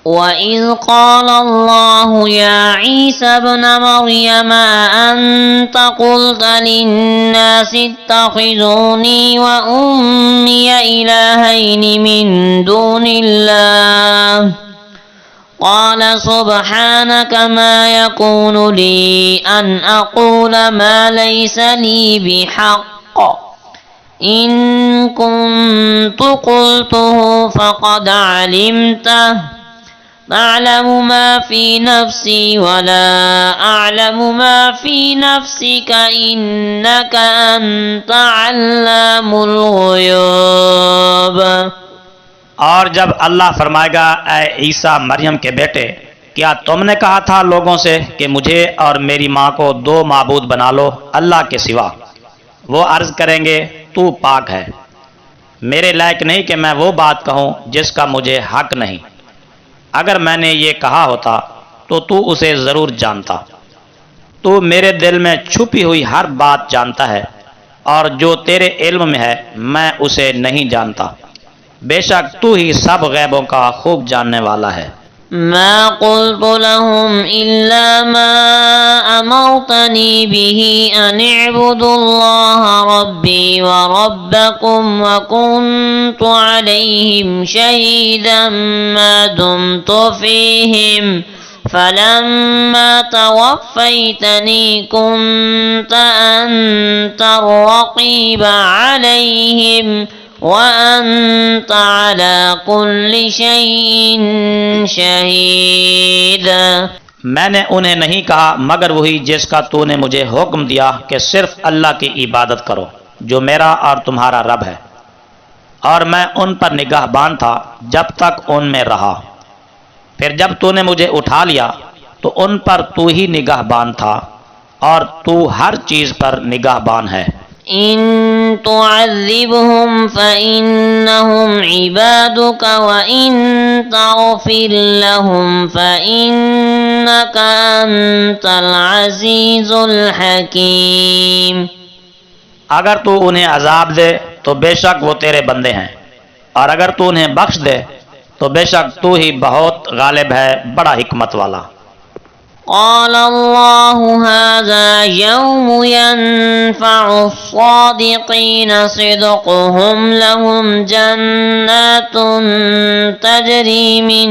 وَإِذْ قَالَ اللَّهُ يَا عِيسَى ابْنَ مَرْيَمَ أَأَنْتَ قُلْتَ لِلنَّاسِ اتَّخِذُونِي وَأُمِّيَ إِلَٰهَيْنِ مِن دُونِ اللَّهِ قَالَ سُبْحَانَكَ مَا يَكُونُ لِي أَنْ أَقُولَ مَا لَيْسَ لِي بِحَقٍّ إِن كُنتُ قُلْتُهُ فَقَدْ عَلِمْتَهُ تعلم ما في نفسي ولا أعلم ما في نفسك إنك أنت علام الغيوب। और जब अल्लाह फरमाएगा, ऐ ईसा मरियम के बेटे, क्या तुमने कहा था लोगों से कि मुझे और मेरी माँ को दो माबूद बना लो अल्लाह के सिवा? वो अर्ज करेंगे, तू पाक है, मेरे लायक नहीं कि मैं वो बात कहूँ जिसका मुझे हक नहीं। अगर मैंने ये कहा होता तो तू उसे ज़रूर जानता। तू मेरे दिल में छुपी हुई हर बात जानता है, और जो तेरे इल्म में है मैं उसे नहीं जानता। बेशक तू ही सब गैबों का खूब जानने वाला है। ما قلت لهم إلا ما أمرتني به أن اعبدوا الله ربي وربكم وكنت عليهم شهيدا ما دمت فيهم فلما توفيتني كنت أنت الرقيب عليهم وأنت على كل شيء शहीद। मैंने उन्हें नहीं कहा मगर वही जिसका तूने मुझे हुक्म दिया कि सिर्फ अल्लाह की इबादत करो जो मेरा और तुम्हारा रब है, और मैं उन पर निगाहबान था जब तक उनमें रहा। फिर जब तूने मुझे उठा लिया तो उन पर तू ही निगाहबान था, और तू हर चीज़ पर निगाहबान है। इन तुअज़्ज़िबहुम फ़इन्नहुम इबादुक व इन तग़फ़िर लहुम फ़इन्नका अंतल अज़ीज़ुल हकीम। अगर तू उन्हें अजाब दे तो बेशक वो तेरे बंदे हैं, और अगर तू उन्हें बख्श दे तो बेशक तू ही बहुत गालिब है, बड़ा हिकमत वाला। قال الله هذا يوم ينفع الصادقين صدقهم لهم جنات تجري من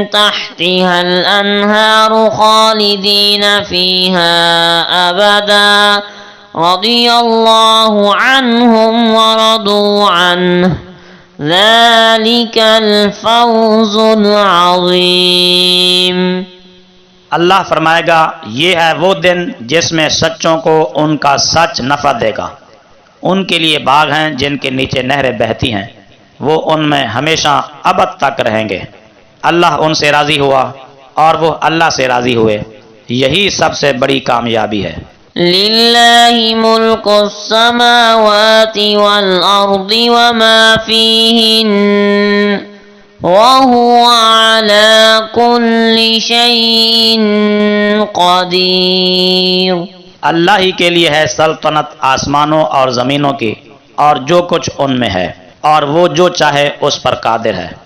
تحتها الأنهار خالدين فيها أبدا رضي الله عنهم ورضوا عنه ذلك الفوز العظيم। अल्लाह फरमाएगा, ये है वो दिन जिसमें सच्चों को उनका सच नफ़ा देगा। उनके लिए बाग हैं जिनके नीचे नहरें बहती हैं, वो उनमें हमेशा अबद तक रहेंगे। अल्लाह उनसे राज़ी हुआ और वो अल्लाह से राज़ी हुए, यही सबसे बड़ी कामयाबी है। लिल्लाहि मुल्कुस समावाति वल अर्दि वमा फीहिन वहुवा अला कुल्लि शैइन क़दीर। अल्लाह ही के लिए है सल्तनत आसमानों और ज़मीनों की और जो कुछ उनमें है, और वो जो चाहे उस पर कादिर है।